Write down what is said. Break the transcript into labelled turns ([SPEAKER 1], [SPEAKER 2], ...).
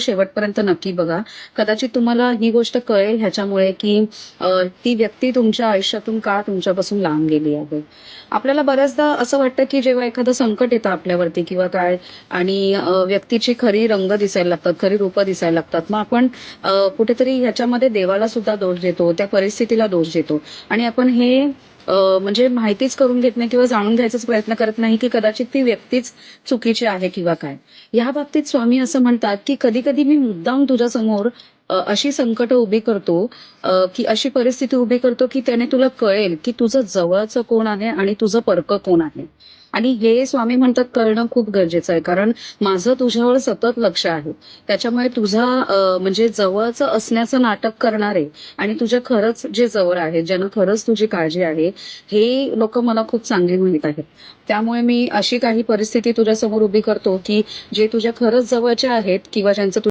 [SPEAKER 1] शेवटपर्यंत नक्की बघा. कदाचित तुम्हाला ही गोष्ट कळेल ह्याच्यामुळे, की ती व्यक्ती तुमच्या आयुष्यातून का तुमच्यापासून लांब गेली आहे. आपल्याला बऱ्याचदा असं वाटतं, की जेव्हा एखादं संकट येतं आपल्यावरती किंवा काय आणि व्यक्तीची खरी रंग दिसायला लागतात, खरी रूपं दिसायला लागतात. मग आपण कुठेतरी ह्याच्यामध्ये देवाला सुद्धा दोष देतो, त्या परिस्थितीला दोष देतो आणि आपण हे म्हणजे माहितीच करून घेत नाही किंवा जाणून घ्यायचाच प्रयत्न करत नाही, की कदाचित ती व्यक्तीच चुकीची आहे किंवा काय. या बाबतीत स्वामी असं म्हणतात, की कधी-कधी मी मुद्दाम तुझ्यासमोर अशी संकटं उभी करतो, की अशी परिस्थिती उभी करतो, की त्याने तुला कळेल, की तुझं जवळचं कोण आहे आणि तुझं परकं कोण आहे. आणि हे स्वामी म्हणतात कळणं खूप गरजेचं आहे. कारण माझं तुझ्यावर सतत लक्ष आहे. त्याच्यामुळे तुझा म्हणजे जवळचं असण्याचं नाटक करणारे आणि तुझ्या खरंच जे जवळ आहे, ज्यांना खरंच तुझी काळजी आहे, हे लोकं मला खूप चांगली माहीत आहेत. त्यामुळे मी अशी काही परिस्थिती तुझ्यासमोर उभी करतो, की जे तुझ्या खरंच जवळचे आहेत किंवा ज्यांचं